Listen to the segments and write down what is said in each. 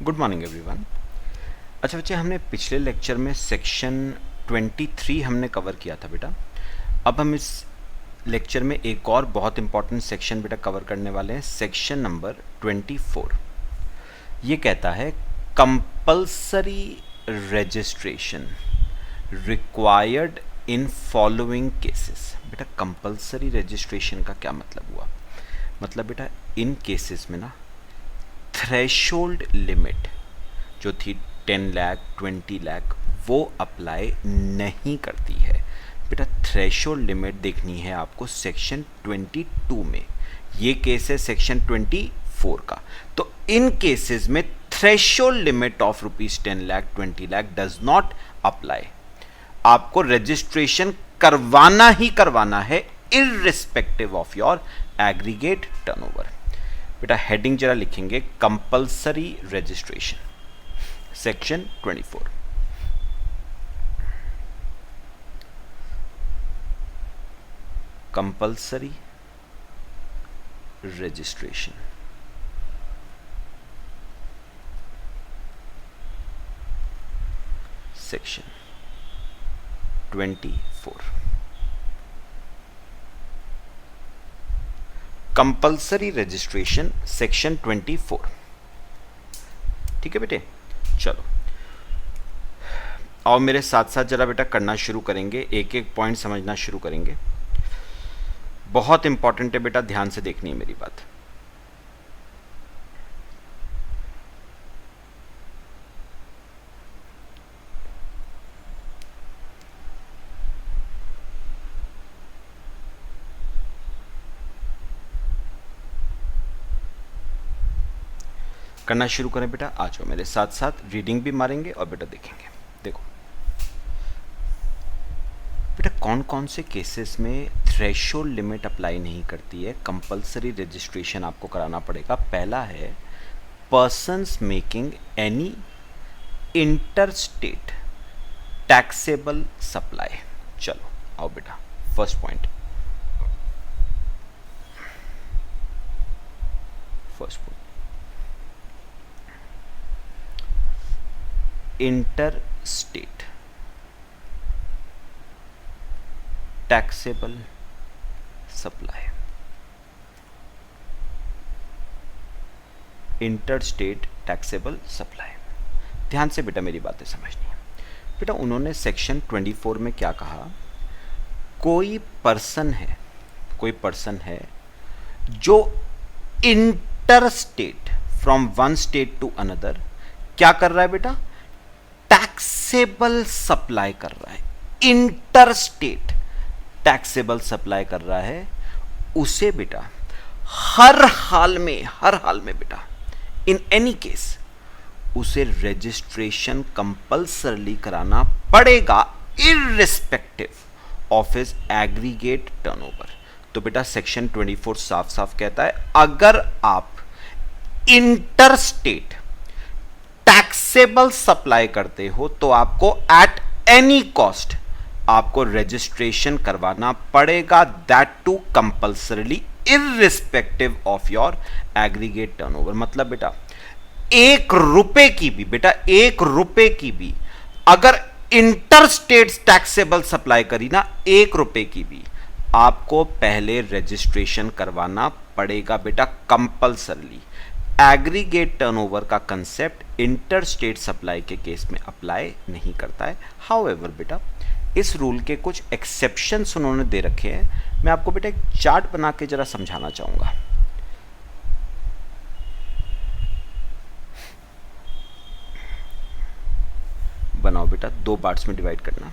Good morning everyone. अच्छा बच्चे, हमने पिछले लेक्चर में सेक्शन 23 हमने कवर किया था बेटा। अब हम इस लेक्चर में एक और बहुत इंपॉर्टेंट सेक्शन बेटा कवर करने वाले हैं, सेक्शन नंबर 24। ये कहता है compulsory registration required in following cases. बेटा कंपल्सरी रजिस्ट्रेशन का क्या मतलब हुआ? मतलब बेटा इन केसेस में ना थ्रेशोल्ड लिमिट जो थी 10 लाख 20 लाख वो अप्लाई नहीं करती है। बेटा थ्रेशोल्ड लिमिट देखनी है आपको सेक्शन 22 में। ये केस है सेक्शन 24 का। तो इन केसेस में threshold limit of ₹10 lakh 20 lakh does not apply. आपको रजिस्ट्रेशन करवाना ही करवाना है irrespective of your aggregate turnover. बेटा हेडिंग जरा लिखेंगे, compulsory registration section 24। Compulsory registration section 24। Compulsory registration section 24। ठीक है बेटे, चलो और मेरे साथ साथ जरा बेटा करना शुरू करेंगे, एक एक पॉइंट समझना शुरू करेंगे। बहुत इंपॉर्टेंट है बेटा, ध्यान से देखनी है मेरी बात। करना शुरू करें बेटा, आ जाओ मेरे साथ साथ, रीडिंग भी मारेंगे और बेटा देखेंगे। देखो बेटा कौन कौन से केसेस में थ्रेशोल्ड लिमिट अप्लाई नहीं करती है, कंपल्सरी रजिस्ट्रेशन आपको कराना पड़ेगा। पहला है persons making any interstate taxable supply. चलो आओ बेटा, first point, interstate taxable supply. Interstate taxable supply, ध्यान से बेटा मेरी बातें समझनी है। बेटा उन्होंने सेक्शन 24 में क्या कहा, कोई पर्सन है जो interstate from one state to another क्या कर रहा है बेटा, टैक्सेबल सप्लाई कर रहा है। इंटरस्टेट टैक्सेबल सप्लाई कर रहा है, उसे बेटा हर हाल में बेटा इन एनी केस उसे रजिस्ट्रेशन कंपल्सरली कराना पड़ेगा irrespective of his aggregate turnover. तो बेटा सेक्शन 24 साफ साफ कहता है, अगर आप इंटरस्टेट टैक्सेबल सप्लाई करते हो तो आपको एट एनी कॉस्ट आपको रजिस्ट्रेशन करवाना पड़ेगा, that too compulsorily irrespective of your aggregate turnover. मतलब बेटा एक रुपए की भी अगर इंटरस्टेट टैक्सेबल सप्लाई करी ना, 1 रुपए की भी आपको पहले रजिस्ट्रेशन करवाना पड़ेगा बेटा कंपल्सरली। एग्रीगेट टर्नओवर का कंसेप्ट इंटरस्टेट सप्लाई के केस में अप्लाई नहीं करता है। हाउएवर बेटा इस रूल के कुछ एक्सेप्शंस उन्होंने दे रखे हैं। मैं आपको बेटा एक चार्ट बना के जरा समझाना चाहूंगा। बनाओ बेटा, 2 पार्ट्स में डिवाइड करना।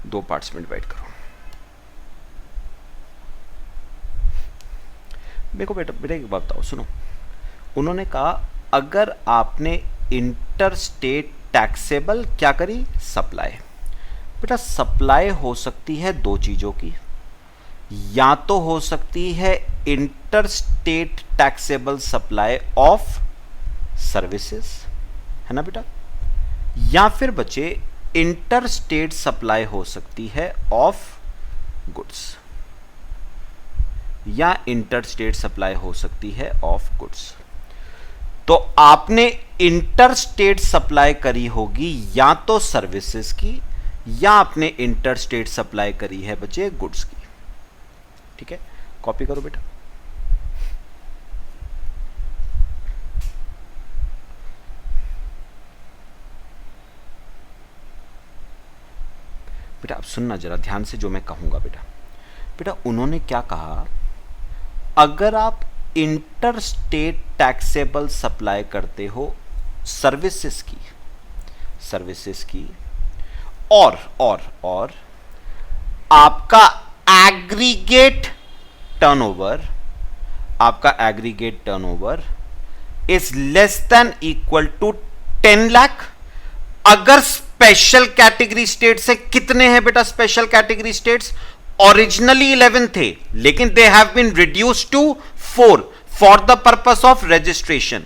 दो पार्ट्स में डिवाइड करो। देखो बेटा एक बात बताओ, सुनो। उन्होंने कहा अगर आपने इंटरस्टेट टैक्सेबल क्या करी, सप्लाई। बेटा सप्लाई हो सकती है 2 चीजों की, या तो हो सकती है interstate taxable supply of services, है ना बेटा, या फिर बच्चे इंटरस्टेट सप्लाई हो सकती है ऑफ गुड्स। या इंटर स्टेट सप्लाई हो सकती है ऑफ गुड्स। तो आपने इंटर स्टेट सप्लाई करी होगी या तो सर्विसेज की, या आपने इंटर स्टेट सप्लाई करी है बच्चे गुड्स की। ठीक है, कॉपी करो बेटा। बेटा अब सुनना जरा ध्यान से जो मैं कहूंगा बेटा। बेटा उन्होंने क्या कहा, अगर आप इंटर स्टेट टैक्सेबल सप्लाई करते हो सर्विसेज की और आपका aggregate turnover is less than equal to 10 lakh. अगर स्पेशल कैटेगरी स्टेट से कितने हैं बेटा स्पेशल कैटेगरी स्टेट्स? ओरिजिनली 11 थे, लेकिन they have been reduced to 4 for the purpose of registration.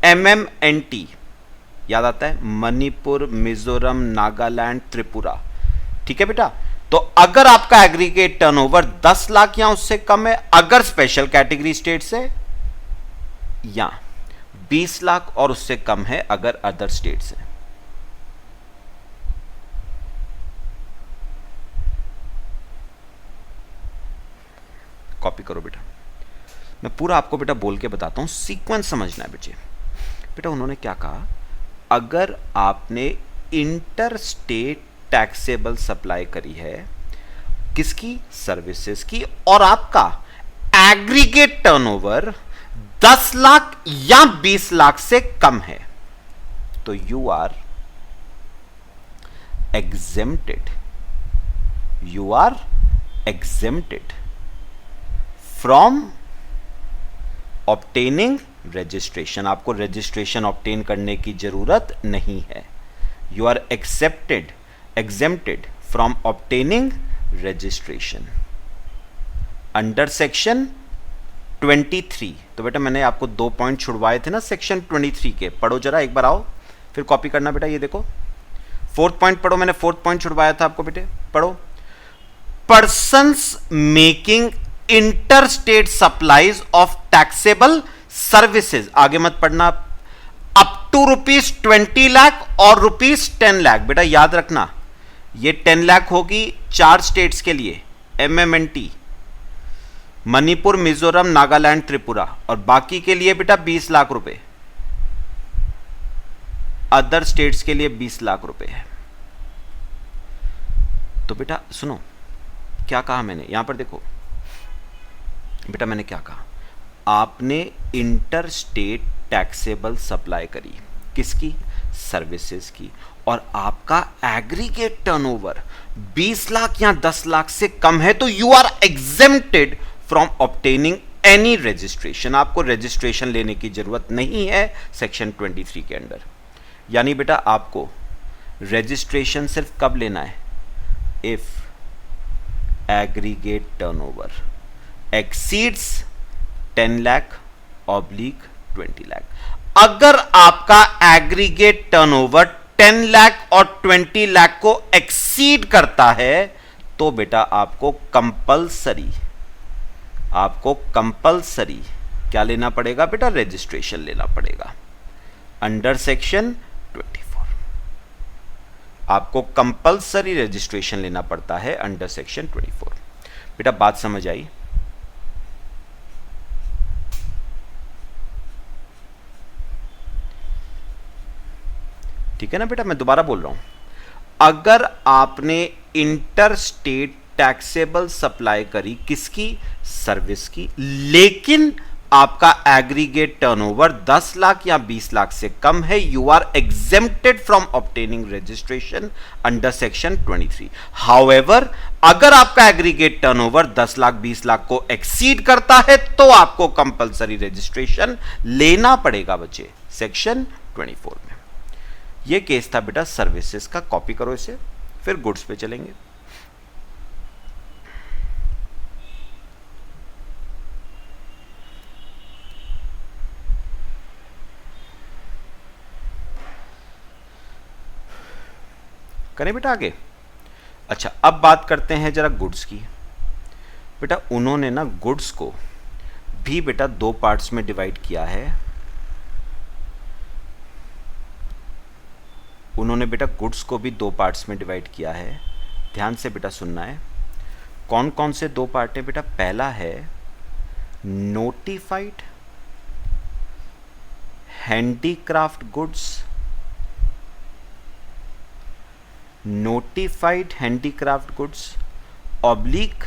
MMNT याद आता है, मणिपुर, मिजोरम, नागालैंड, त्रिपुरा। ठीक है बेटा, तो अगर आपका एग्रीगेट टर्नओवर 10 लाख या उससे कम है, अगर स्पेशल कैटेगरी स्टेट से, या 20 लाख और उससे कम है अगर अदर स्टेट से। कॉपी करो बेटा, मैं पूरा आपको बेटा बोल के बताता हूं, सीक्वेंस समझना है बेटे। बेटा उन्होंने क्या कहा, अगर आपने इंटर स्टेट टैक्सेबल सप्लाई करी है किसकी? सर्विसेज की, और आपका एग्रीगेट टर्नओवर 10 लाख या 20 लाख से कम है, तो you are exempted from obtaining registration. आपको रजिस्ट्रेशन ऑब्टेन करने की जरूरत नहीं है। You are exempted from obtaining registration under section 23। तो बेटा मैंने आपको 2 पॉइंट छुड़वाए थे ना सेक्शन 23 के, पढ़ो जरा एक बार, आओ फिर कॉपी करना बेटा। ये देखो 4th पॉइंट पढ़ो, मैंने 4th पॉइंट छुड़वाया था आपको बेटे, पढ़ो। Persons making inter state supplies of taxable services, आगे मत पढ़ना, अप टू ₹20 लाख और ₹10 लाख। बेटा याद रखना, ये 10 लाख होगी 4 स्टेट्स के लिए, MMNT, मणिपुर, मिजोरम, नागालैंड, त्रिपुरा, और बाकी के लिए बेटा 20 लाख रुपए, अदर स्टेट्स के लिए 20 लाख रुपए है। तो बेटा सुनो क्या कहा मैंने, यहां पर देखो बेटा, मैंने क्या कहा, आपने इंटर स्टेट टैक्सेबल सप्लाई करी किसकी? सर्विसेज की, और आपका एग्रीगेट टर्नओवर 20 लाख या 10 लाख से कम है, तो you are exempted from obtaining any registration. आपको रजिस्ट्रेशन लेने की जरूरत नहीं है सेक्शन 23 के अंडर। यानी बेटा आपको रजिस्ट्रेशन सिर्फ कब लेना है? If aggregate turnover exceeds 10 lakh oblique 20 lakh. अगर आपका एग्रीगेट टर्नओवर 10 लाख और 20 लाख को एक्सीड करता है, तो बेटा आपको कंपलसरी क्या लेना पड़ेगा बेटा? रजिस्ट्रेशन लेना पड़ेगा अंडर सेक्शन 24। आपको कंपलसरी रजिस्ट्रेशन लेना पड़ता है अंडर सेक्शन 24। बेटा बात समझ आई? ठीक है ना बेटा, मैं दोबारा बोल रहा हूं, अगर आपने इंटर स्टेट टैक्सेबल सप्लाई करी किसकी? सर्विस की, लेकिन आपका एग्रीगेट टर्नओवर 10 लाख या 20 लाख से कम है, you are exempted from obtaining registration under section 23। However अगर आपका एग्रीगेट टर्नओवर 10 लाख 20 लाख को एक्सीड करता है, तो आपको कंपलसरी रजिस्ट्रेशन लेना पड़ेगा बच्चे सेक्शन 24 में। यह केस था बेटा सर्विसेज का, कॉपी करो इसे, फिर गुड्स पे चलेंगे। करें बेटा आगे। अच्छा अब बात करते हैं जरा गुड्स की। बेटा उन्होंने ना गुड्स को भी बेटा दो पार्ट्स में डिवाइड किया है। उन्होंने बेटा गुड्स को भी दो पार्ट्स में डिवाइड किया है। ध्यान से बेटा सुनना है। कौन कौन से दो पार्ट है बेटा? पहला है notified handicraft goods, notified handicraft goods oblique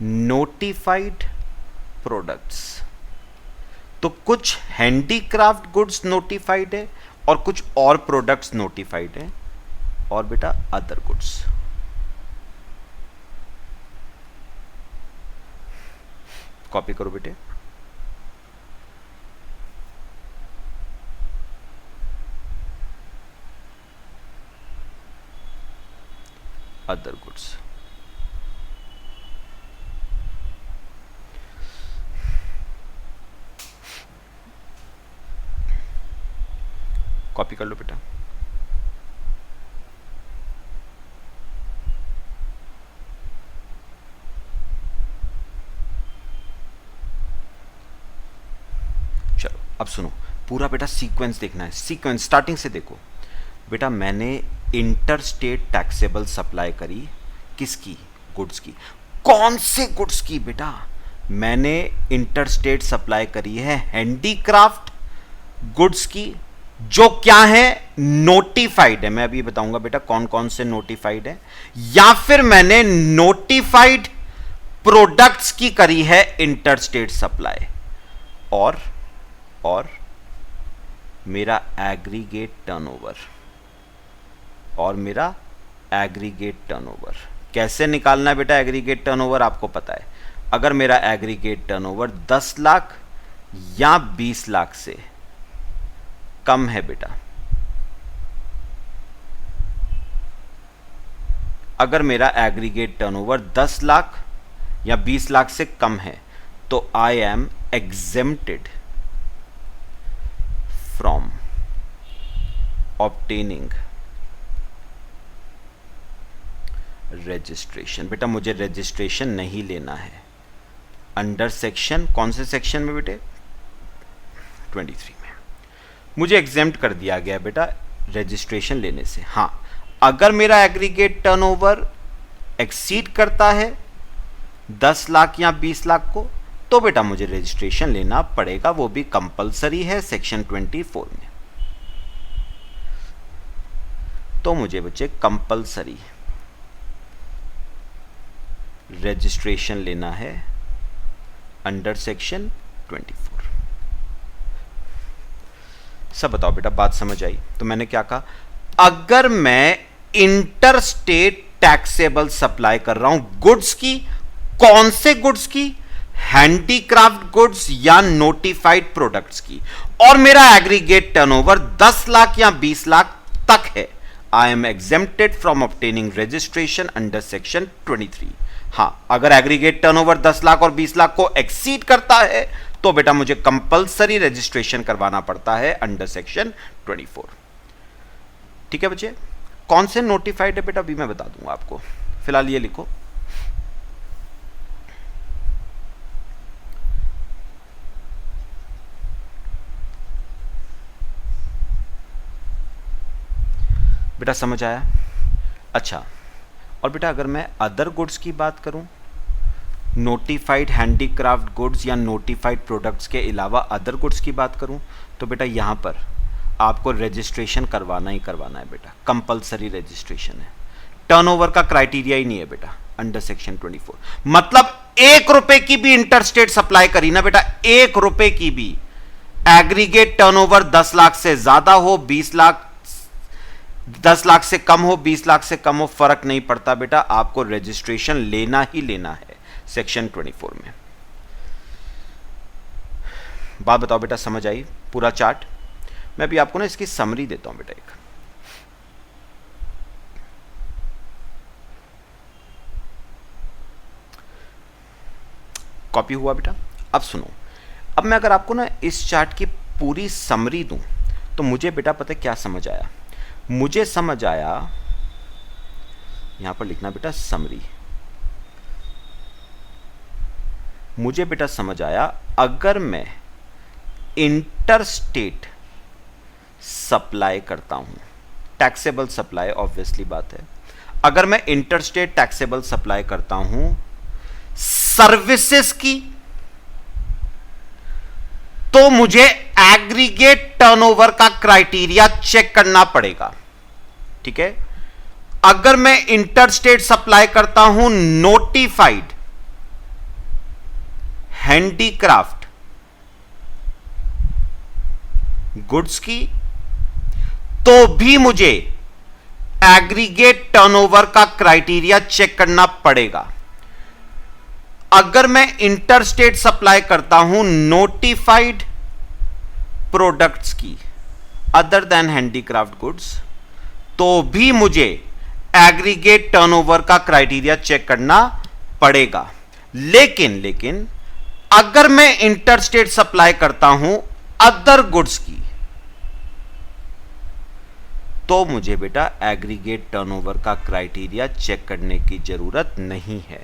notified products. तो कुछ हैंडीक्राफ्ट गुड्स नोटिफाइड है और कुछ और प्रोडक्ट्स नोटिफाइड है, और बेटा अदर गुड्स। कॉपी करो बेटे। Other goods. कॉपी कर लो बेटा। चलो अब सुनो, पूरा बेटा सीक्वेंस देखना है। सीक्वेंस स्टार्टिंग से देखो बेटा। मैंने इंटर स्टेट टैक्सेबल सप्लाई करी, किसकी? गुड्स की। कौन से गुड्स की बेटा? मैंने इंटर स्टेट सप्लाई करी है हैंडीक्राफ्ट गुड्स की, जो क्या है? नोटिफाइड है। मैं अभी बताऊंगा बेटा कौन कौन से नोटिफाइड है। या फिर मैंने नोटिफाइड प्रोडक्ट्स की करी है इंटर स्टेट सप्लाई, और मेरा एग्रीगेट टर्नओवर, और मेरा एग्रीगेट टर्नओवर कैसे निकालना है बेटा? एग्रीगेट टर्नओवर आपको पता है। अगर मेरा एग्रीगेट टर्नओवर 10 लाख या 20 लाख से कम है बेटा, अगर मेरा एग्रीगेट टर्नओवर 10 लाख या 20 लाख से कम है, तो I am exempted from obtaining registration. बेटा मुझे रजिस्ट्रेशन नहीं लेना है अंडर सेक्शन, कौन से सेक्शन में बेटे? 23 में। मुझे एग्जेम्प्ट कर दिया गया बेटा रजिस्ट्रेशन लेने से। हाँ, अगर मेरा एग्रीगेट टर्नओवर एक्सीड करता है 10 लाख या 20 लाख को, तो बेटा मुझे रजिस्ट्रेशन लेना पड़ेगा, वो भी कंपलसरी है सेक्शन 24 में। तो मुझे बच्चे कंपलसरी रजिस्ट्रेशन लेना है अंडर सेक्शन 24। सब बताओ बेटा, बात समझ आई? तो मैंने क्या कहा? अगर मैं इंटर स्टेट टैक्सेबल सप्लाई कर रहा हूं गुड्स की, कौन से गुड्स की? हैंडीक्राफ्ट गुड्स या नोटिफाइड प्रोडक्ट्स की, और मेरा एग्रीगेट टर्नओवर 10 लाख या 20 लाख तक है, I am exempted from obtaining registration under section 23। हां, अगर एग्रीगेट टर्नओवर 10 लाख और 20 लाख को एक्सीड करता है, तो बेटा मुझे कंपलसरी रजिस्ट्रेशन करवाना पड़ता है अंडर सेक्शन 24। ठीक है बच्चे? कौन से नोटिफाइड है बेटा अभी मैं बता दूंगा आपको, फिलहाल ये लिखो। बेटा समझ आया? अच्छा, और बेटा अगर मैं अदर गुड्स की बात करूं, नोटिफाइड हैंडीक्राफ्ट गुड्स या नोटिफाइड प्रोडक्ट्स के अलावा अदर गुड्स की बात करूं, तो बेटा यहां पर आपको रजिस्ट्रेशन करवाना ही करवाना है बेटा, कंपलसरी रजिस्ट्रेशन है। टर्नओवर का क्राइटेरिया ही नहीं है बेटा अंडर सेक्शन 24। मतलब 1 रुपए की भी इंटर स्टेट सप्लाई करी ना बेटा, 1 रुपए की भी, एग्रीगेट टर्नओवर 10 लाख से ज्यादा हो, 20 लाख 10 लाख से कम हो, 20 लाख से कम हो, फर्क नहीं पड़ता बेटा, आपको रजिस्ट्रेशन लेना ही लेना है सेक्शन 24 में। बात बताओ बेटा, समझ आई पूरा चार्ट? मैं भी आपको ना इसकी समरी देता हूं बेटा एक। कॉपी हुआ बेटा? अब सुनो, अब मैं अगर आपको ना इस चार्ट की पूरी समरी दूं, तो मुझे बेटा पता है क्या समझ आया? मुझे समझ आया, यहां पर लिखना बेटा समरी। मुझे बेटा समझ आया, अगर मैं इंटरस्टेट सप्लाई करता हूं, टैक्सेबल सप्लाई ऑब्वियसली बात है, अगर मैं इंटरस्टेट टैक्सेबल सप्लाई करता हूं सर्विसेज की, तो मुझे एग्रीगेट टर्नओवर का क्राइटेरिया चेक करना पड़ेगा। ठीक है, अगर मैं इंटरस्टेट सप्लाई करता हूं नोटिफाइड हैंडीक्राफ्ट गुड्स की, तो भी मुझे एग्रीगेट टर्नओवर का क्राइटेरिया चेक करना पड़ेगा। अगर मैं इंटरस्टेट सप्लाई करता हूं नोटिफाइड प्रोडक्ट्स की अदर देन हैंडीक्राफ्ट गुड्स, तो भी मुझे एग्रीगेट टर्नओवर का क्राइटेरिया चेक करना पड़ेगा। लेकिन अगर मैं इंटरस्टेट सप्लाई करता हूं अदर गुड्स की, तो मुझे बेटा एग्रीगेट टर्नओवर का क्राइटेरिया चेक करने की जरूरत नहीं है।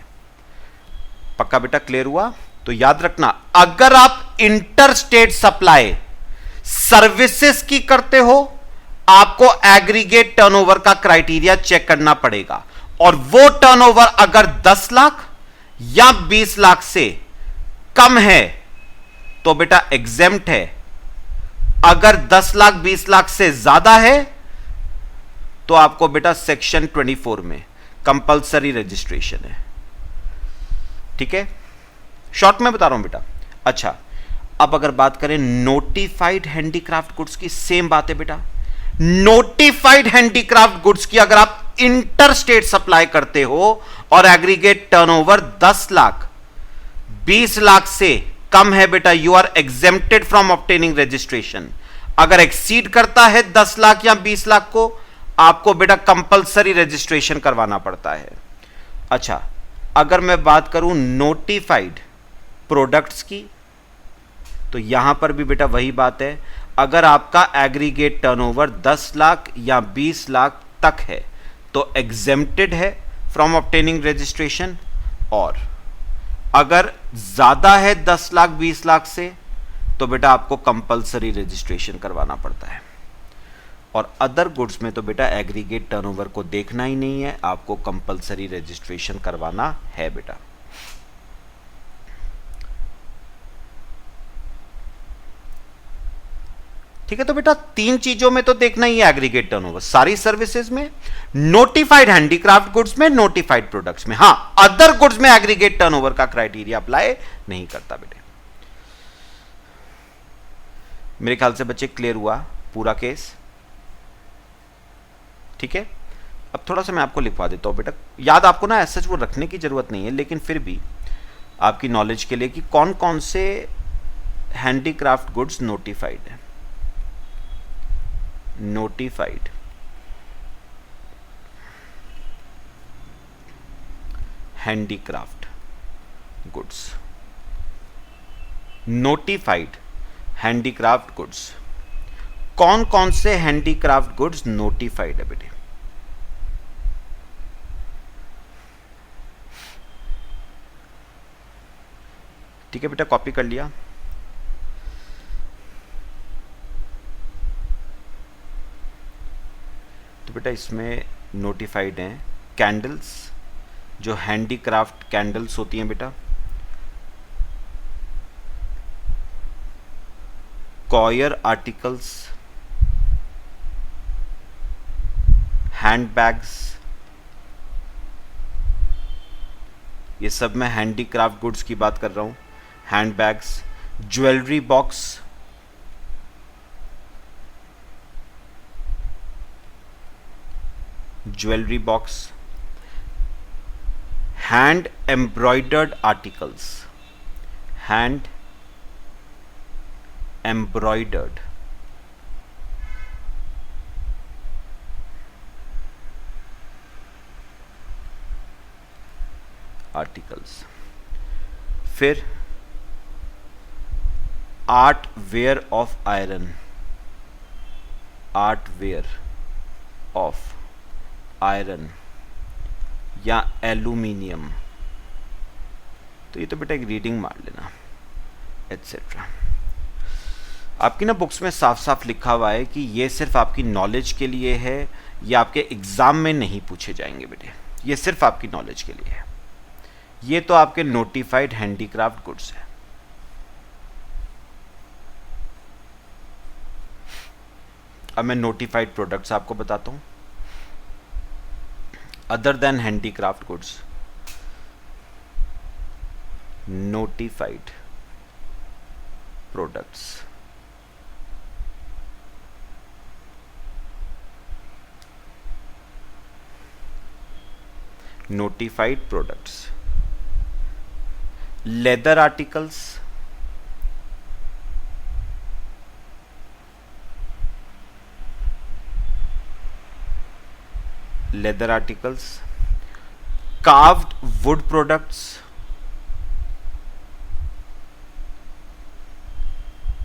पक्का बेटा, क्लियर हुआ? तो याद रखना, अगर आप इंटरस्टेट सप्लाई सर्विसेज की करते हो, आपको एग्रीगेट टर्नओवर का क्राइटेरिया चेक करना पड़ेगा, और वो टर्नओवर अगर 10 लाख या 20 लाख से कम है तो बेटा एग्जेम्प्ट है। अगर 10 लाख 20 लाख से ज्यादा है तो आपको बेटा सेक्शन 24 में कंपलसरी रजिस्ट्रेशन है। ठीक है, शॉर्ट में बता रहा हूं बेटा। अच्छा, अब अगर बात करें नोटिफाइड हैंडीक्राफ्ट गुड्स की, सेम बात है बेटा। नोटिफाइड हैंडीक्राफ्ट गुड्स की अगर आप इंटरस्टेट सप्लाई करते हो और एग्रीगेट टर्नओवर 10 लाख 20 लाख से कम है बेटा, you are exempted from obtaining registration. अगर एक्सीड करता है 10 लाख या 20 लाख को, आपको बेटा कंपलसरी रजिस्ट्रेशन करवाना पड़ता है। अच्छा, अगर मैं बात करूं नोटिफाइड प्रोडक्ट्स की, तो यहां पर भी बेटा वही बात है। अगर आपका एग्रीगेट टर्नओवर 10 लाख या 20 लाख तक है तो एग्जेम्प्टेड है फ्रॉम ऑब्टेनिंग रजिस्ट्रेशन, और अगर ज्यादा है 10 लाख 20 लाख से तो बेटा आपको कंपलसरी रजिस्ट्रेशन करवाना पड़ता है। और अदर गुड्स में तो बेटा एग्रीगेट टर्नओवर को देखना ही नहीं है, आपको कंपलसरी रजिस्ट्रेशन करवाना है बेटा। ठीक है, तो बेटा 3 चीजों में तो देखना ही है एग्रीगेट टर्नओवर, सारी सर्विसेज में, नोटिफाइड हैंडीक्राफ्ट गुड्स में, नोटिफाइड प्रोडक्ट्स में। हां, अदर गुड्स में एग्रीगेट टर्नओवर का क्राइटेरिया अप्लाई नहीं करता बेटे। मेरे ख्याल से बच्चे क्लियर हुआ पूरा केस। ठीक है, अब थोड़ा सा मैं आपको लिखवा देता हूं बेटा, याद आपको ना ऐसा वो रखने की जरूरत नहीं है, लेकिन फिर भी आपकी नॉलेज के लिए कि कौन कौन से हैंडीक्राफ्ट गुड्स नोटिफाइड है। Notified handicraft goods, notified handicraft goods, कौन कौन से हैंडीक्राफ्ट गुड्स नोटिफाइड है बेटे? ठीक है बेटा, कॉपी कर लिया। तो बेटा इसमें नोटिफाइड हैं कैंडल्स, जो हैंडीक्राफ्ट कैंडल्स होती हैं बेटा, कॉयर आर्टिकल्स, हैंडबैग्स, ये सब मैं हैंडीक्राफ्ट गुड्स की बात कर रहा हूं। Handbags, jewellery box, jewellery box, hand embroidered articles, hand embroidered articles, फिर art ware of iron, art ware of iron या एल्यूमिनियम, तो ये तो बेटा एक रीडिंग मार लेना एट्सेट्रा। आपकी ना बुक्स में साफ साफ लिखा हुआ है कि ये सिर्फ आपकी नॉलेज के लिए है, ये आपके एग्जाम में नहीं पूछे जाएंगे बेटे, ये सिर्फ आपकी नॉलेज के लिए है। ये तो आपके नोटिफाइड हैंडीक्राफ्ट गुड्स है। अब मैं नोटिफाइड प्रोडक्ट्स आपको बताता हूं। Other than handicraft goods, notified products, notified products, leather articles, leather articles, carved wood products,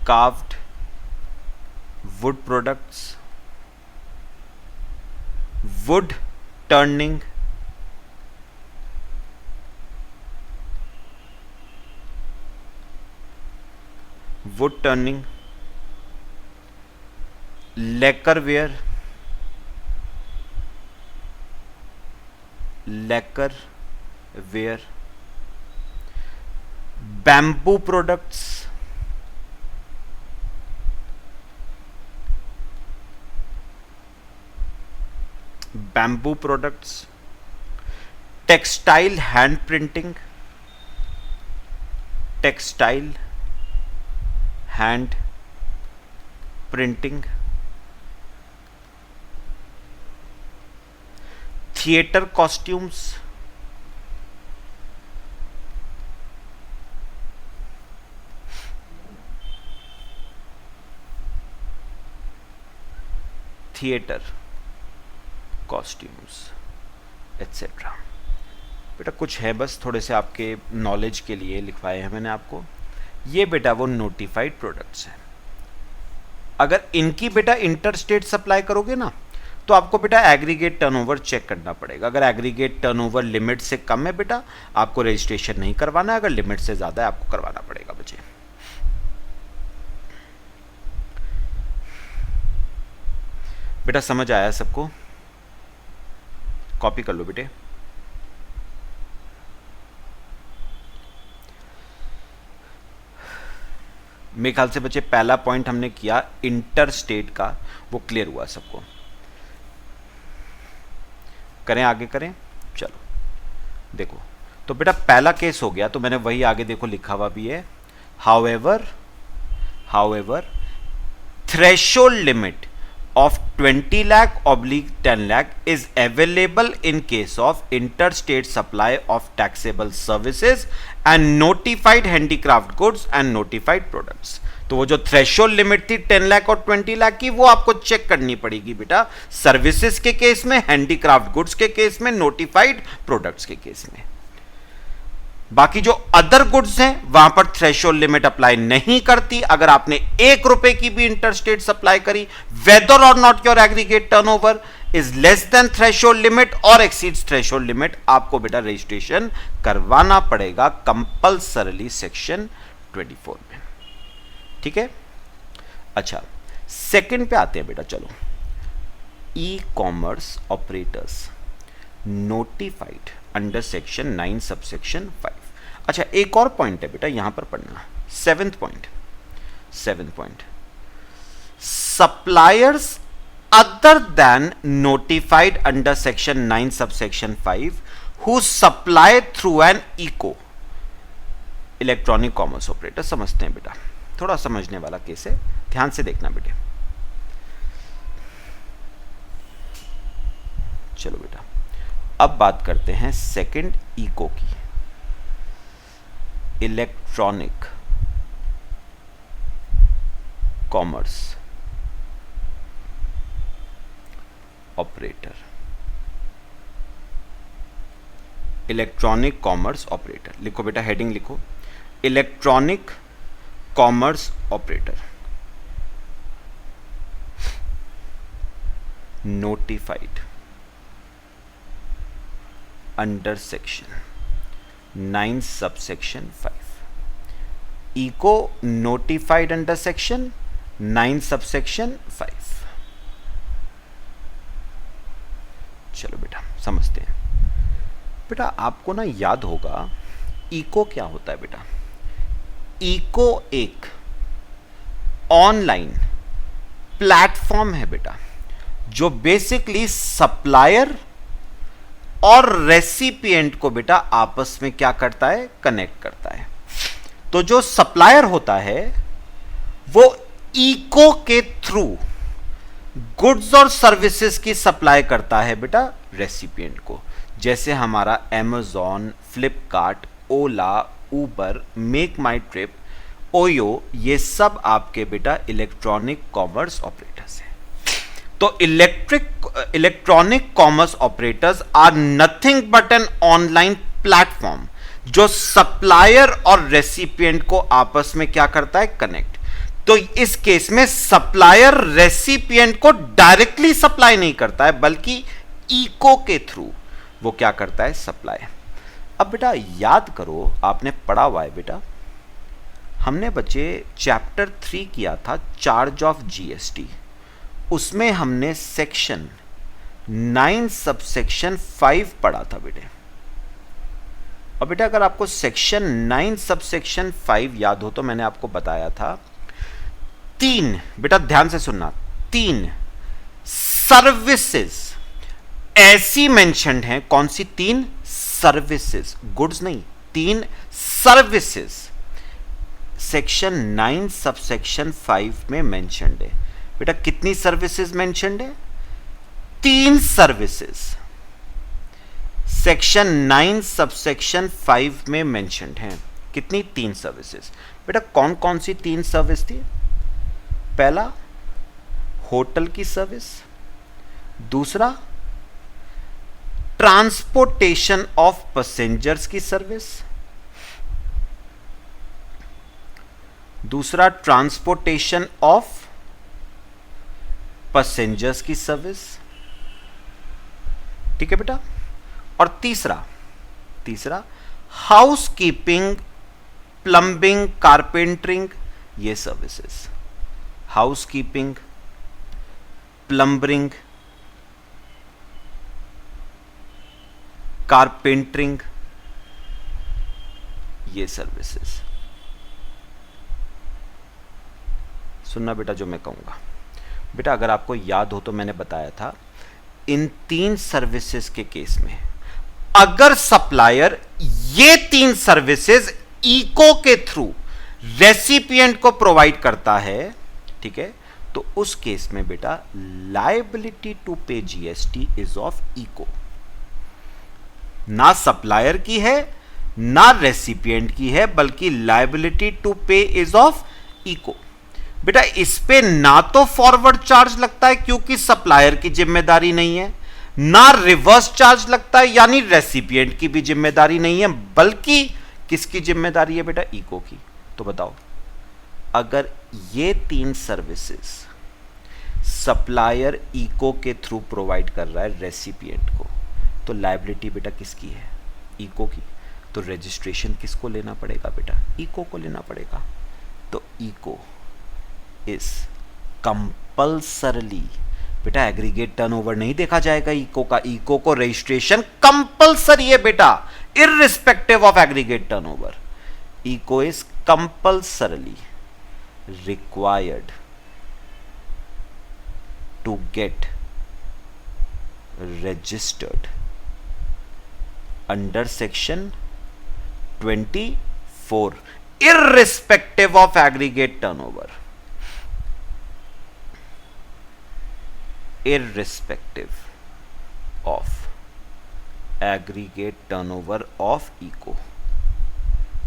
carved wood products, wood turning, wood turning, lacquerware, lacquerware, bamboo products, bamboo products, textile hand printing, textile hand printing, theater costumes, theatre costumes etcetera. बेटा कुछ है बस थोड़े से आपके knowledge के लिए लिखवाए हैं मैंने आपको। ये बेटा वो नोटिफाइड प्रोडक्ट्स हैं। अगर इनकी बेटा इंटर स्टेट सप्लाई करोगे ना तो आपको बेटा एग्रीगेट टर्नओवर चेक करना पड़ेगा। अगर एग्रीगेट टर्नओवर लिमिट से कम है बेटा आपको रजिस्ट्रेशन नहीं करवाना है, अगर लिमिट से ज़्यादा है आपको करवाना पड़ेगा बच्चे। बेटा समझ आया सबको? कॉपी कर लो बेटे। मेरे ख्याल से बच्चे पहला पॉइंट हमने किया इंटर स्टेट का, वो क्लियर हुआ सबको। करें आगे करें, चलो देखो। तो बेटा पहला केस हो गया, तो मैंने वही आगे देखो लिखा हुआ भी है। However threshold limit of 20 lakh oblique 10 lakh is available in case of interstate supply of taxable services and notified handicraft goods and notified products। तो वो जो थ्रेशोल्ड लिमिट थी 10 लाख और 20 लाख की, वो आपको चेक करनी पड़ेगी बेटा सर्विसेज के केस में, हैंडीक्राफ्ट गुड्स के केस में, नोटिफाइड प्रोडक्ट्स के केस में। बाकी जो अदर गुड्स हैं वहां पर थ्रेशोल्ड लिमिट अप्लाई नहीं करती। अगर आपने 1 रुपए की भी इंटरस्टेट सप्लाई करी, वेदर और not your aggregate turnover is less then threshold limit और एक्सीड्स थ्रेशोल्ड लिमिट, आपको बेटा रजिस्ट्रेशन करवाना पड़ेगा कंपल्सरली सेक्शन 24 में। ठीक है, अच्छा सेकंड पे आते हैं बेटा। चलो, e commerce operators notified under section 9 subsection 5। अच्छा एक और पॉइंट है बेटा यहां पर पढ़ना, 7th point, suppliers other than notified under section 9 subsection 5 who supply through an ECO electronic commerce operator. समझते हैं बेटा, थोड़ा समझने वाला केस है, ध्यान से देखना बेटे। चलो बेटा अब बात करते हैं सेकंड इको की, electronic commerce operator. Electronic commerce operator लिखो बेटा, हेडिंग लिखो, electronic commerce operator notified under section 9 subsection 5, ECO notified under section 9 subsection 5। चलो बेटा समझते हैं। बेटा आपको ना याद होगा इको क्या होता है बेटा। इको एक ऑनलाइन प्लेटफॉर्म है बेटा, जो बेसिकली सप्लायर और रेसिपिएंट को बेटा आपस में क्या करता है, कनेक्ट करता है। तो जो सप्लायर होता है वो इको के थ्रू गुड्स और सर्विसेज की सप्लाई करता है बेटा रेसिपिएंट को। जैसे हमारा अमेज़ॉन, फ्लिपकार्ट, ओला, उबर, मेक माई ट्रिप, ओयो, ये सब आपके बेटा इलेक्ट्रॉनिक कॉमर्स ऑपरेटर्स हैं। तो electronic commerce operators are nothing but an online platform जो सप्लायर और रेसिपिएंट को आपस में क्या करता है, कनेक्ट। तो इस केस में सप्लायर रेसिपिएंट को डायरेक्टली सप्लाई नहीं करता है, बल्कि इको के थ्रू वो क्या करता है, सप्लाई। अब बेटा याद करो, आपने पढ़ा हुआ है बेटा, हमने बच्चे चैप्टर 3 किया था चार्ज ऑफ जीएसटी, उसमें हमने सेक्शन 9 सबसेक्शन 5 पढ़ा था बेटे। और बेटा अगर आपको सेक्शन 9 सबसेक्शन 5 याद हो तो मैंने आपको बताया था 3, बेटा ध्यान से सुनना, 3 सर्विसेज ऐसी मेंशन्ड हैं। कौन सी 3 सर्विसेज, गुड्स नहीं, 3 सर्विसेज सेक्शन 9 सबसेक्शन 5 में मेंशन्ड है। बेटा कितनी सर्विसेज मेंशन्ड है, 3 सर्विसेज सेक्शन 9 सबसेक्शन 5 में मेंशन्ड हैं। कितनी, 3 सर्विसेज। बेटा कौन कौन सी 3 सर्विस थी? पहला होटल की सर्विस, दूसरा ट्रांसपोर्टेशन ऑफ पैसेंजर्स की सर्विस, दूसरा ट्रांसपोर्टेशन ऑफ पैसेंजर्स की सर्विस, ठीक है बेटा। और तीसरा हाउसकीपिंग, प्लम्बिंग, कारपेंटरिंग, ये सर्विसेज। हाउसकीपिंग, प्लम्बरिंग, कारपेंटरिंग, ये सर्विसेज। सुनना बेटा जो मैं कहूंगा। बेटा अगर आपको याद हो तो मैंने बताया था इन 3 सर्विसेज के केस में अगर सप्लायर ये 3 सर्विसेज इको के थ्रू रेसिपिएंट को प्रोवाइड करता है, ठीक है, तो उस केस में बेटा लायबिलिटी टू पे जीएसटी इज ऑफ इको। ना सप्लायर की है ना रेसिपिएंट की है, बल्कि लायबिलिटी टू पे इज ऑफ इको। बेटा इस पे ना तो फॉरवर्ड चार्ज लगता है क्योंकि सप्लायर की जिम्मेदारी नहीं है, ना रिवर्स चार्ज लगता है यानी रेसिपिएंट की भी जिम्मेदारी नहीं है, बल्कि किसकी जिम्मेदारी है बेटा, इको की। तो बताओ अगर ये 3 सर्विसेज सप्लायर इको के थ्रू प्रोवाइड कर रहा है रेसिपिएंट को, तो लायबिलिटी बेटा किसकी है, इको की। तो रजिस्ट्रेशन किसको लेना पड़ेगा बेटा, इको को लेना पड़ेगा। तो इको इज कंपल्सरली, बेटा एग्रीगेट टर्नओवर नहीं देखा जाएगा इको का, इको को रजिस्ट्रेशन कंपल्सरी है बेटा, irrespective of aggregate turnover. ECO is compulsorily required to get registered under section 24 irrespective of aggregate turnover, irrespective of aggregate turnover of eco।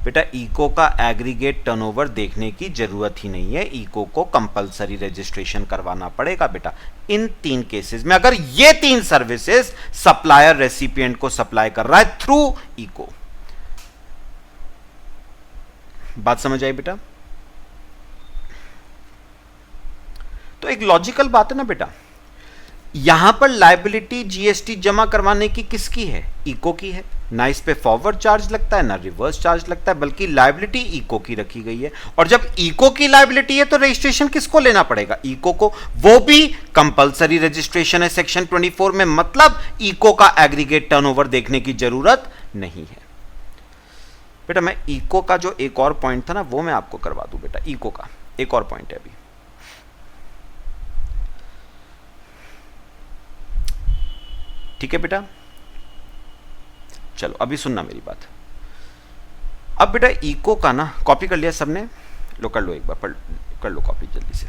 बेटा eco का एग्रीगेट टर्नओवर देखने की जरूरत ही नहीं है, इको को कंपलसरी रजिस्ट्रेशन करवाना पड़ेगा बेटा इन 3 केसेस में, अगर ये 3 सर्विसेज सप्लायर रेसिपिएंट को सप्लाई कर रहा है थ्रू इको। बात समझ आई बेटा? तो एक लॉजिकल बात है ना बेटा, यहां पर लायबिलिटी जीएसटी जमा करवाने की किसकी है, इको की है। ना इस पे फॉरवर्ड चार्ज लगता है ना रिवर्स चार्ज लगता है, बल्कि लायबिलिटी इको की रखी गई है। और जब इको की लायबिलिटी है तो रजिस्ट्रेशन किसको लेना पड़ेगा? इको को। वो भी कंपलसरी रजिस्ट्रेशन है सेक्शन 24 में, मतलब इको का एग्रीगेट टर्नओवर देखने की जरूरत नहीं है। बेटा मैं इको का जो एक और पॉइंट था ना वो मैं आपको करवा दूं बेटा। इको का एक और पॉइंट है अभी। ठीक है बेटा, चलो अभी सुनना मेरी बात। अब बेटा इको का ना कॉपी कर लिया सबने? लो कर लो, एक बार पढ़ कर लो कॉपी जल्दी से।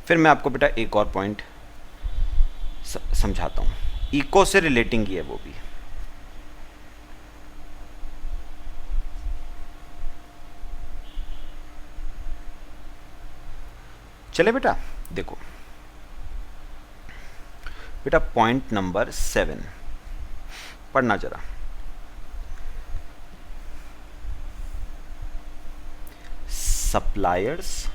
फिर मैं आपको बेटा एक और पॉइंट समझाता हूं, इको से रिलेटिंग ही है वो भी। चले बेटा, देखो बेटा पॉइंट नंबर 7 पढ़ना जरा। Suppliers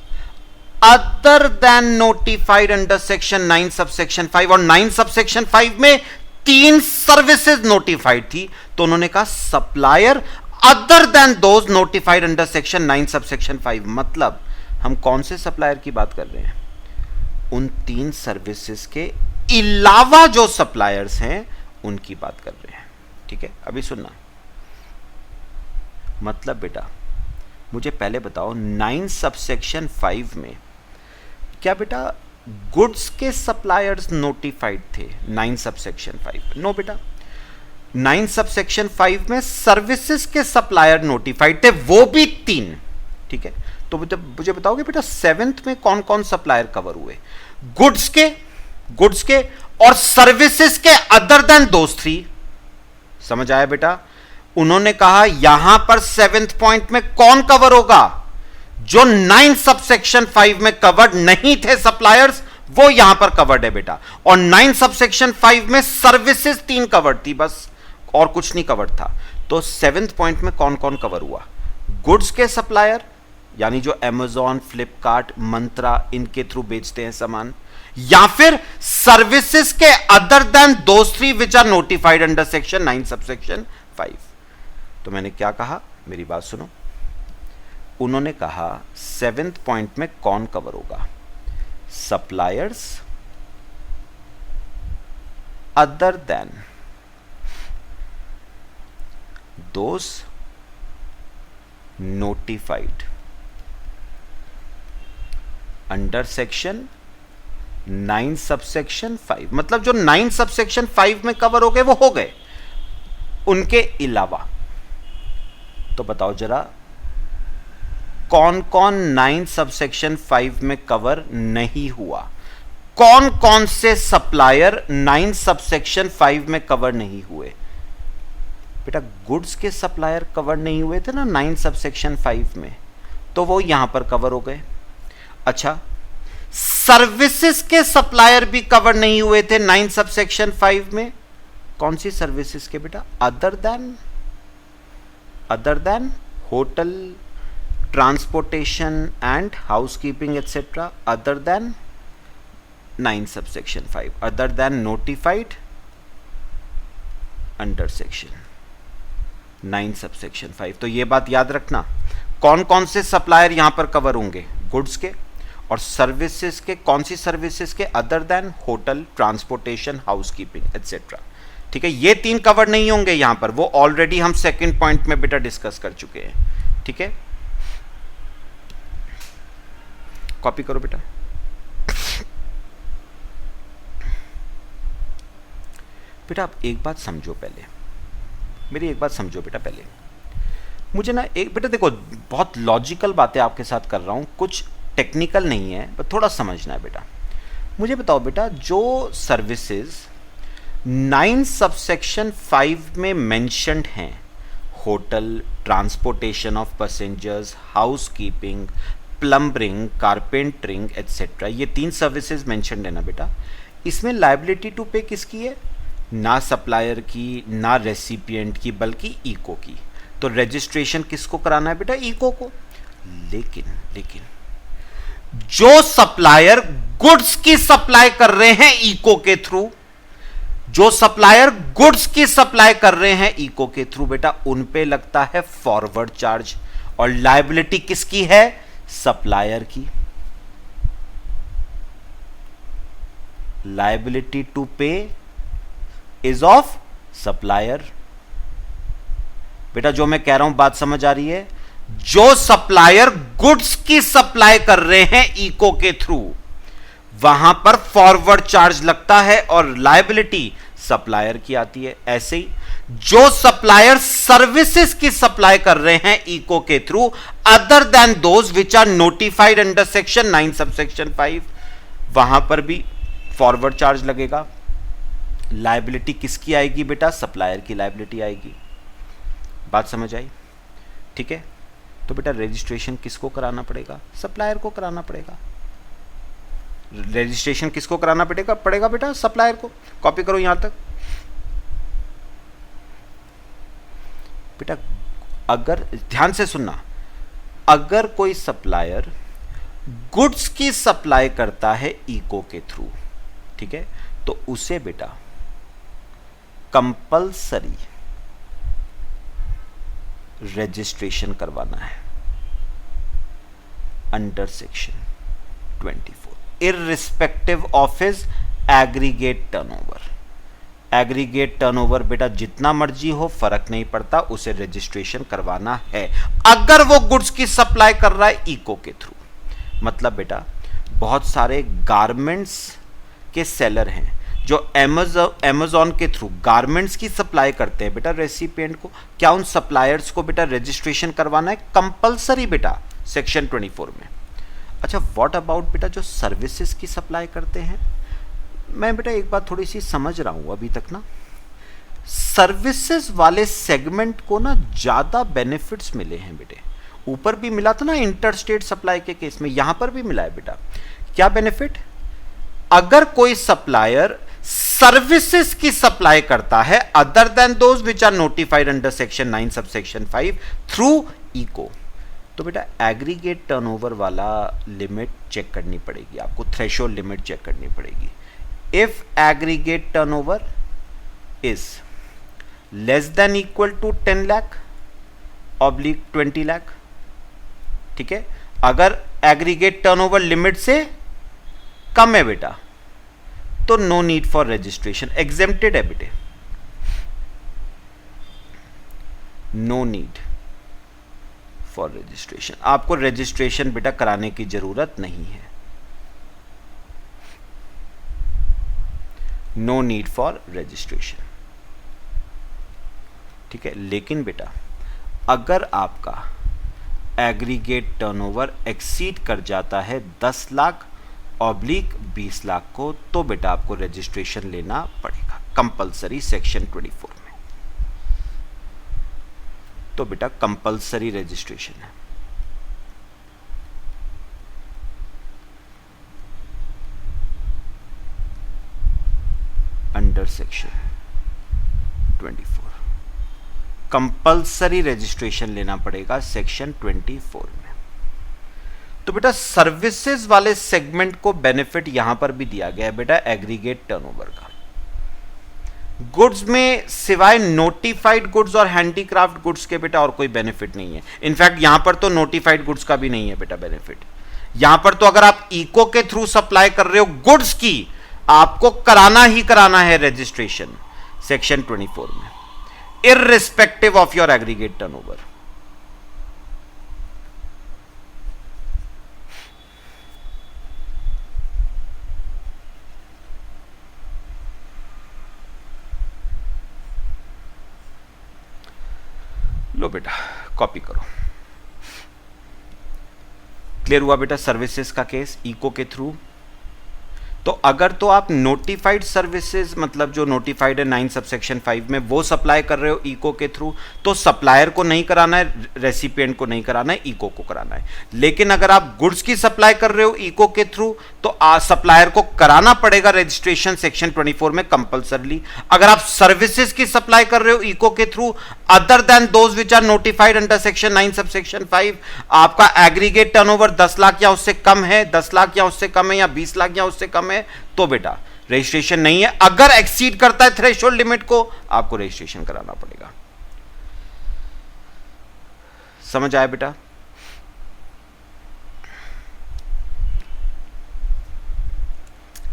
other than notified under section 9 subsection 5, और 9 सबसेक्शन 5 में 3 सर्विसेज नोटिफाइड थी, तो उन्होंने कहा supplier other than those notified under section 9 subsection 5। मतलब हम कौन से सप्लायर की बात कर रहे हैं? उन 3 सर्विसेज के अलावा जो सप्लायर्स हैं उनकी बात कर रहे हैं। ठीक है, अभी सुनना। मतलब बेटा मुझे पहले बताओ 9 सबसेक्शन 5 में क्या बेटा गुड्स के सप्लायर्स नोटिफाइड थे 9 सबसेक्शन 5? नो बेटा, 9 सबसेक्शन 5 में सर्विसेज के सप्लायर नोटिफाइड थे, वो भी 3। ठीक है, तो मुझे बताओगे बेटा 7th में कौन कौन सप्लायर कवर हुए? गुड्स के और सर्विसेज के अदर देन दोस 3। समझ आया बेटा? उन्होंने कहा यहां पर 7th पॉइंट में कौन कवर होगा? जो 9 सबसेक्शन 5 में कवर्ड नहीं थे सप्लायर्स, वो यहां पर कवर्ड है बेटा। और 9 सबसेक्शन 5 में सर्विसेज 3 कवर्ड थी बस, और कुछ नहीं कवर्ड था। तो 7th पॉइंट में कौन कौन कवर हुआ? गुड्स के सप्लायर, यानी जो अमेजॉन, फ्लिपकार्ट, मंत्रा इनके थ्रू बेचते हैं सामान, या फिर सर्विसेज के other than those 3 which are notified under section 9 subsection 5। तो मैंने क्या कहा, मेरी बात सुनो। उन्होंने कहा 7th पॉइंट में कौन कवर होगा? सप्लायर्स अदर देन दोस नोटिफाइड अंडर सेक्शन 9 सबसेक्शन 5। मतलब जो 9 सबसेक्शन 5 में कवर हो गए वो हो गए, उनके अलावा। तो बताओ जरा कौन कौन 9 सबसेक्शन 5 में कवर नहीं हुआ? कौन कौन से सप्लायर 9 सबसेक्शन 5 में कवर नहीं हुए? बेटा गुड्स के सप्लायर कवर नहीं हुए थे ना 9 सबसेक्शन 5 में, तो वो यहां पर कवर हो गए। अच्छा, सर्विसेज के सप्लायर भी कवर नहीं हुए थे 9 सबसेक्शन 5 में। कौन सी सर्विसेज के बेटा? Other than hotel, transportation and housekeeping etcetera, other than 9 subsection 5, other than notified under section 9 subsection 5। तो ये बात याद रखना, कौन कौन से सप्लायर यहां पर कवर होंगे? गुड्स के और सर्विसेज के। कौन सी सर्विसेज के? Other then hotel, transportation, housekeeping etcetera. ठीक है, ये 3 कवर नहीं होंगे यहां पर, वो ऑलरेडी हम 2nd पॉइंट में बेटा डिस्कस कर चुके हैं। ठीक है, कॉपी करो बेटा। बेटा आप एक बात समझो पहले, मेरी एक बात समझो बेटा पहले। मुझे ना एक बेटा देखो, बहुत लॉजिकल बातें आपके साथ कर रहा हूं, कुछ टेक्निकल नहीं है, बस थोड़ा समझना है बेटा। मुझे बताओ बेटा, जो सर्विसेज 9 सबसेक्शन 5 में मेंशन्ड हैं, hotel, transportation of passengers, housekeeping, plumbing, carpentering etcetera, ये 3 सर्विसेज मेंशन्ड है ना बेटा। इसमें लायबिलिटी टू पे किसकी है? ना सप्लायर की, ना रेसिपिएंट की, बल्कि इको की। तो रजिस्ट्रेशन किसको कराना है बेटा? इको को। लेकिन जो सप्लायर गुड्स की सप्लाई कर रहे हैं इको के थ्रू, जो सप्लायर गुड्स की सप्लाई कर रहे हैं इको के थ्रू बेटा, उन पे लगता है फॉरवर्ड चार्ज, और लायबिलिटी किसकी है? सप्लायर की। लायबिलिटी टू पे इज ऑफ सप्लायर। बेटा जो मैं कह रहा हूं बात समझ आ रही है? जो सप्लायर गुड्स की सप्लाई कर रहे हैं इको के थ्रू, वहां पर फॉरवर्ड चार्ज लगता है और लायबिलिटी सप्लायर की आती है। ऐसे ही जो सप्लायर सर्विसेज की सप्लाई कर रहे हैं इको के through other than those which are notified under section 9 subsection 5, वहां पर भी फॉरवर्ड चार्ज लगेगा। लायबिलिटी किसकी आएगी बेटा? सप्लायर की लायबिलिटी आएगी। बात समझ आई? ठीक है। तो बेटा रजिस्ट्रेशन किसको कराना पड़ेगा? सप्लायर को कराना पड़ेगा। रजिस्ट्रेशन किसको कराना पड़ेगा बेटा? सप्लायर को। कॉपी करो यहां तक बेटा। अगर ध्यान से सुनना, अगर कोई सप्लायर गुड्स की सप्लाई करता है इको के थ्रू, ठीक है, तो उसे बेटा कंपल्सरी रजिस्ट्रेशन करवाना है under section 24 irrespective of his aggregate turnover. Aggregate turnover बेटा जितना मर्जी हो, फर्क नहीं पड़ता, उसे रजिस्ट्रेशन करवाना है अगर वो गुड्स की सप्लाई कर रहा है इको के थ्रू। मतलब बेटा बहुत सारे गारमेंट्स के सेलर हैं जो अमेज़न के थ्रू गारमेंट्स की सप्लाई करते हैं बेटा रेसिपिएंट को। क्या उन सप्लायर्स को बेटा रजिस्ट्रेशन करवाना है? कंपलसरी बेटा सेक्शन 24 में। अच्छा, व्हाट अबाउट बेटा जो सर्विसेज की सप्लाई करते हैं? मैं बेटा एक बात थोड़ी सी समझ रहा हूं अभी तक ना, सर्विसेज वाले सेगमेंट को ना ज्यादा बेनिफिट्स मिले हैं बेटे। ऊपर भी मिला था ना इंटर स्टेट सप्लाई के केस में, यहां पर भी मिला है बेटा। क्या बेनिफिट? अगर कोई सप्लायर सर्विसेज की सप्लाई करता है other than those which are notified under section 9 subsection 5 through ECO, तो बेटा एग्रीगेट टर्नओवर वाला लिमिट चेक करनी पड़ेगी आपको, थ्रेशोल्ड लिमिट चेक करनी पड़ेगी। If aggregate turnover is less than equal to 10 lakh oblique 20 lakh, ठीक है, अगर एग्रीगेट टर्नओवर लिमिट से कम है बेटा तो no need for registration, exempted है बेटे, नो नीड फॉर रजिस्ट्रेशन। आपको रजिस्ट्रेशन बेटा कराने की जरूरत नहीं है, नो नीड फॉर रजिस्ट्रेशन, ठीक है। लेकिन बेटा अगर आपका एग्रीगेट टर्नओवर एक्सीड कर जाता है 10 लाख ऑब्लिक 20 लाख को, तो बेटा आपको रजिस्ट्रेशन लेना पड़ेगा कंपलसरी सेक्शन 24 में। तो बेटा कंपलसरी रजिस्ट्रेशन है। अंडर सेक्शन 24 कंपलसरी रजिस्ट्रेशन लेना पड़ेगा सेक्शन 24 में। तो बेटा सर्विसेज वाले सेगमेंट को बेनिफिट यहां पर भी दिया गया है बेटा एग्रीगेट टर्नओवर का। गुड्स में सिवाय नोटिफाइड गुड्स और हैंडीक्राफ्ट गुड्स के बेटा और कोई बेनिफिट नहीं है। इनफैक्ट यहां पर तो नोटिफाइड गुड्स का भी नहीं है बेटा बेनिफिट। यहां पर तो अगर आप इको के थ्रू सप्लाई कर रहे हो गुड्स की, आपको कराना ही कराना है रजिस्ट्रेशन सेक्शन 24 में, irrespective of your aggregate turnover. लो बेटा कॉपी करो। क्लियर हुआ बेटा सर्विसेज का केस इको के थ्रू। तो अगर तो आप नोटिफाइड सर्विसेज मतलब जो नोटिफाइड है 9 सबसेक्शन 5 में वो सप्लाई कर रहे हो इको के थ्रू, तो सप्लायर को नहीं कराना है, रेसिपिएंट को नहीं कराना है, इको को कराना है। लेकिन अगर आप गुड्स की सप्लाई कर रहे हो इको के थ्रू तो सप्लायर को कराना पड़ेगा रजिस्ट्रेशन सेक्शन 24 में कंपल्सरली। अगर आप सर्विसेज की सप्लाई कर रहे हो इको के through other than those which are notified under section 9 subsection 5, आपका एग्रीगेट टर्नओवर 10 लाख या उससे कम है, 10 लाख या उससे कम है या 20 लाख या उससे कम है, तो बेटा रजिस्ट्रेशन नहीं है। अगर एक्सीड करता है थ्रेशोल्ड लिमिट को, आपको रजिस्ट्रेशन कराना पड़ेगा। समझ आया बेटा?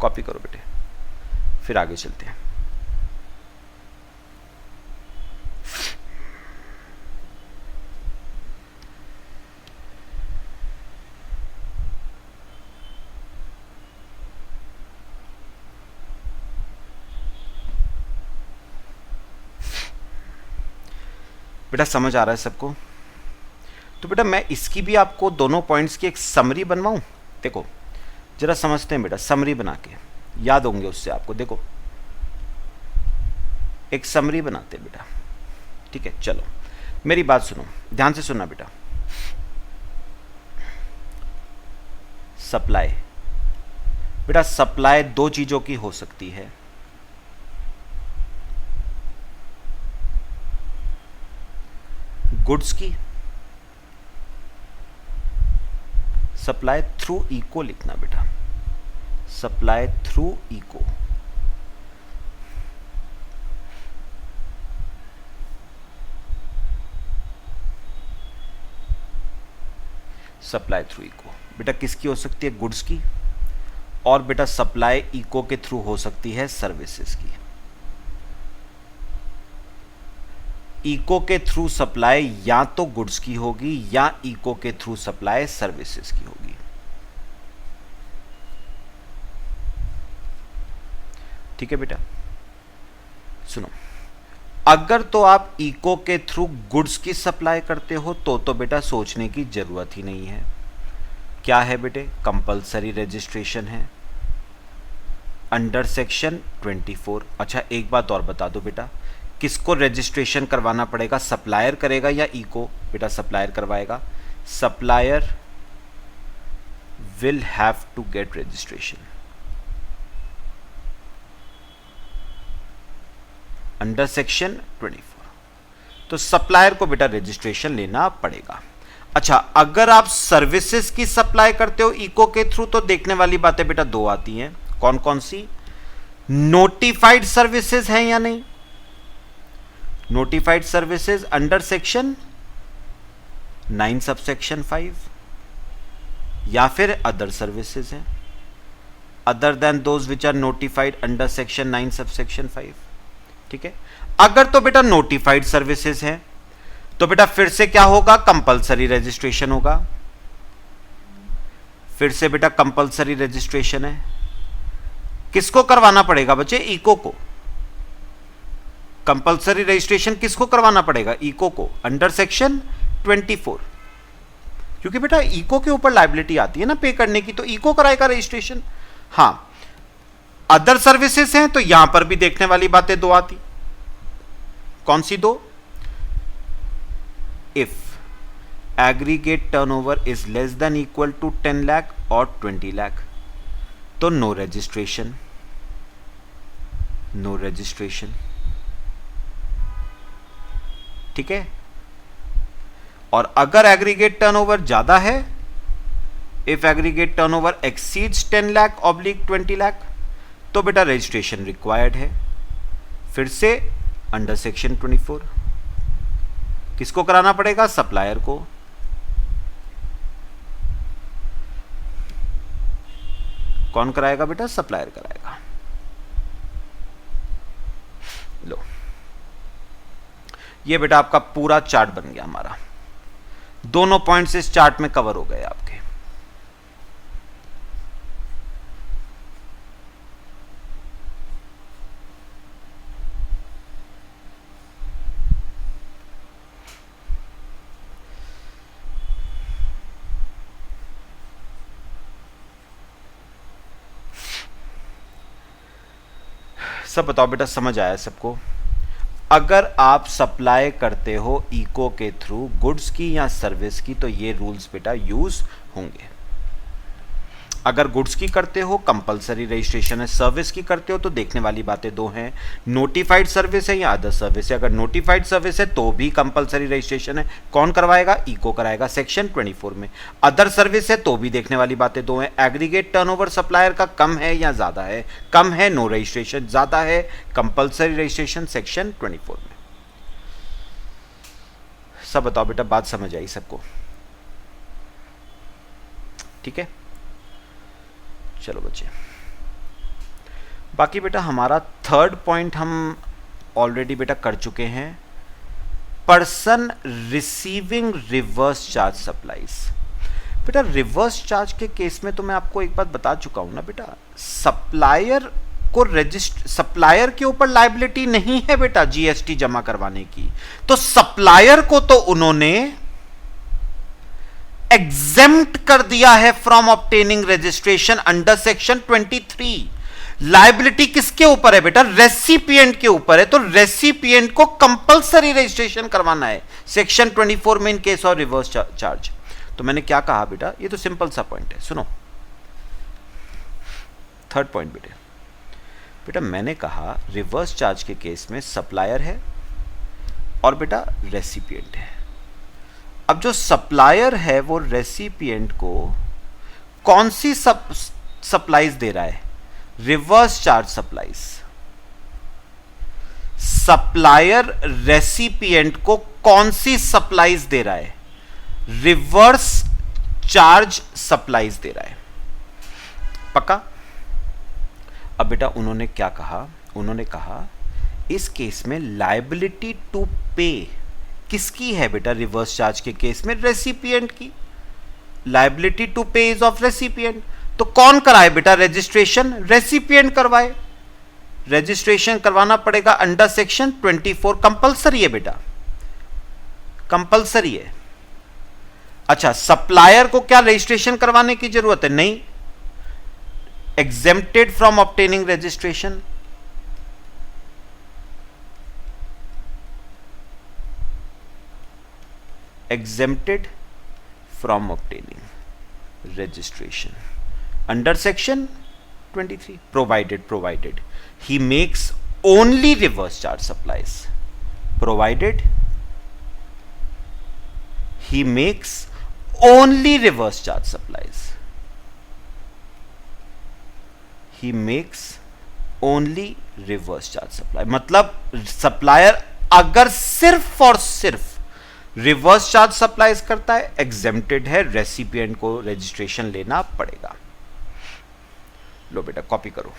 कॉपी करो बेटे, फिर आगे चलते हैं। बेटा समझ आ रहा है सबको? तो बेटा मैं इसकी भी आपको दोनों पॉइंट्स की एक समरी बनवाऊं। देखो जरा समझते हैं बेटा, समरी बना के याद होंगे उससे आपको। देखो एक समरी बनाते हैं बेटा, ठीक है? चलो मेरी बात सुनो, ध्यान से सुनना बेटा। सप्लाई, बेटा सप्लाई दो चीजों की हो सकती है। गुड्स की, सप्लाई थ्रू इको लिखना बेटा, supply through ECO. Supply through ECO बेटा किसकी हो सकती है? गुड्स की। और बेटा सप्लाई इको के थ्रू हो सकती है सर्विसेज की। इको के थ्रू सप्लाई या तो गुड्स की होगी या इको के थ्रू सप्लाई सर्विसेज की होगी। ठीक है बेटा? सुनो, अगर तो आप इको के थ्रू गुड्स की सप्लाई करते हो तो बेटा सोचने की जरूरत ही नहीं है। क्या है बेटे? कंपलसरी रजिस्ट्रेशन है अंडर सेक्शन 24। अच्छा एक बात और बता दो बेटा, किसको रजिस्ट्रेशन करवाना पड़ेगा? सप्लायर करेगा या इको? बेटा सप्लायर करवाएगा। Supplier will have to get registration under section 24। तो सप्लायर को बेटा रजिस्ट्रेशन लेना पड़ेगा। अच्छा अगर आप सर्विसेज की सप्लाई करते हो इको के थ्रू, तो देखने वाली बातें बेटा दो आती हैं। कौन कौन सी? नोटिफाइड सर्विसेज हैं या नहीं? Notified services under section 9 subsection 5, या फिर अदर सर्विसेज हैं other than those which are notified under section 9 subsection 5। ठीक है? अगर तो बेटा नोटिफाइड सर्विसेज है तो बेटा फिर से क्या होगा? कंपलसरी रजिस्ट्रेशन होगा। फिर से बेटा कंपलसरी रजिस्ट्रेशन है। किसको करवाना पड़ेगा बच्चे? इको को। कंपलसरी रजिस्ट्रेशन किसको करवाना पड़ेगा? इको को, अंडर सेक्शन 24। क्योंकि बेटा इको के ऊपर लायबिलिटी आती है ना पे करने की, तो इको कराएगा रजिस्ट्रेशन। हां अदर सर्विसेज हैं तो यहां पर भी देखने वाली बातें दो आती। कौन सी दो? If aggregate turnover is less than equal to 10 lakh और 20 लाख तो नो रजिस्ट्रेशन, नो रजिस्ट्रेशन। ठीक है? और अगर एग्रीगेट टर्नओवर ज्यादा है, if aggregate turnover exceeds 10 lakh oblique 20 lakh तो बेटा रजिस्ट्रेशन रिक्वायर्ड है। फिर से अंडर सेक्शन 24। किसको कराना पड़ेगा? सप्लायर को। कौन कराएगा बेटा? सप्लायर कराएगा। लो ये बेटा आपका पूरा चार्ट बन गया हमारा। दोनों पॉइंट्स इस चार्ट में कवर हो गए आपके। सब बताओ बेटा, समझ आया सबको? अगर आप सप्लाई करते हो इको के थ्रू गुड्स की या सर्विस की तो ये रूल्स बेटा यूज होंगे। अगर गुड्स की करते हो कंपलसरी रजिस्ट्रेशन है, सर्विस की करते हो तो देखने वाली बातें दो हैं, नोटिफाइड सर्विस है या अदर सर्विस है। अगर नोटिफाइड सर्विस है तो भी कंपलसरी रजिस्ट्रेशन है, कौन करवाएगा? इको कराएगा सेक्शन 24 में। अदर सर्विस है तो भी देखने वाली बातें दो हैं, एग्रीगेट टर्नओवर सप्लायर का कम है या ज़्यादा है? कम है, नो रजिस्ट्रेशन, ज़्यादा है कंपलसरी रजिस्ट्रेशन सेक्शन 24 में। सब बताओ बेटा, बात समझ आई सबको? ठीक है, चलो बच्चे, बाकी बेटा हमारा थर्ड पॉइंट हम ऑलरेडी बेटा कर चुके हैं, person receiving reverse charge supplies. बेटा रिवर्स चार्ज के केस में तो मैं आपको एक बात बता चुका हूं ना बेटा, सप्लायर को सप्लायर के ऊपर लायबिलिटी नहीं है बेटा जीएसटी जमा करवाने की, तो सप्लायर को तो उन्होंने एग्जेम्प्ट कर दिया है from obtaining registration under section 23। Liability किसके ऊपर है बेटा? रेसिपिएंट के ऊपर है, तो रेसिपिएंट को कंपलसरी रजिस्ट्रेशन करवाना है सेक्शन 24 में in case of reverse charge. तो मैंने क्या कहा बेटा, ये तो सिंपल सा पॉइंट है, सुनो थर्ड पॉइंट बेटा मैंने कहा रिवर्स चार्ज के केस में सप्लायर है और बेटा रेसिपिएंट है। अब जो सप्लायर है वो रेसिपिएंट को कौन सी सप्लाईज दे रहा है? Reverse charge supplies. Supplier recipient को कौन सी सप्लाईज दे रहा है? रिवर्स चार्ज सप्लाईज दे रहा है, पक्का? अब बेटा उन्होंने क्या कहा? उन्होंने कहा इस केस में लायबिलिटी टू पे किसकी है बेटा? रिवर्स चार्ज के केस में रेसिपिएंट की। लायबिलिटी टू पे इज ऑफ रेसिपिएंट, तो कौन कराए बेटा रजिस्ट्रेशन? रेसिपिएंट करवाए। रजिस्ट्रेशन करवाना पड़ेगा अंडर सेक्शन 24, कंपलसरी है बेटा, कंपलसरी है। अच्छा, सप्लायर को क्या रजिस्ट्रेशन करवाने की जरूरत है? नहीं, exempted from obtaining registration. exempted from obtaining registration under section 23 provided he makes only reverse charge supplies, provided he makes only reverse charge supplies, he makes only reverse charge supply। मतलब supplier अगर सिर्फ और सिर्फ reverse charge supplies करता है, exempted है, recipient को registration लेना पड़ेगा। लो बेटा कॉपी करो।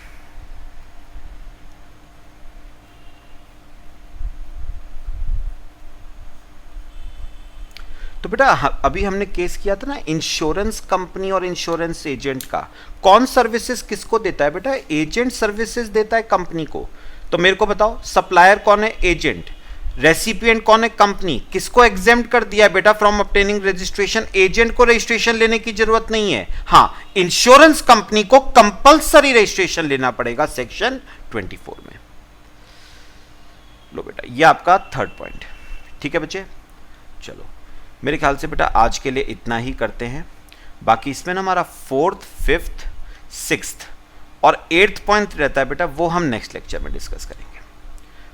तो बेटा अभी हमने केस किया था ना इंश्योरेंस कंपनी और इंश्योरेंस एजेंट का, कौन सर्विसेज किसको देता है बेटा? एजेंट सर्विसेज देता है कंपनी को। तो मेरे को बताओ, सप्लायर कौन है? एजेंट। रेसिपिएंट कौन है? कंपनी। किसको एग्जेम्प्ट कर दिया बेटा फ्रॉम ऑब्टेनिंग रजिस्ट्रेशन? एजेंट को रजिस्ट्रेशन लेने की जरूरत नहीं है। हाँ, इंश्योरेंस कंपनी को कंपलसरी रजिस्ट्रेशन लेना पड़ेगा सेक्शन 24 में। लो बेटा, ये आपका थर्ड पॉइंट, ठीक है बच्चे? चलो मेरे ख्याल से बेटा आज के लिए इतना ही करते हैं। बाकी इसमें ना हमारा फोर्थ, फिफ्थ, सिक्स्थ और एट्थ पॉइंट रहता है बेटा, वो हम नेक्स्ट लेक्चर में डिस्कस करेंगे।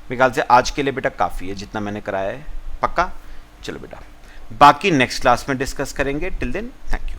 मेरे ख्याल से आज के लिए बेटा काफ़ी है जितना मैंने कराया है, पक्का? चलो बेटा, बाकी नेक्स्ट क्लास में डिस्कस करेंगे। Till then thank you.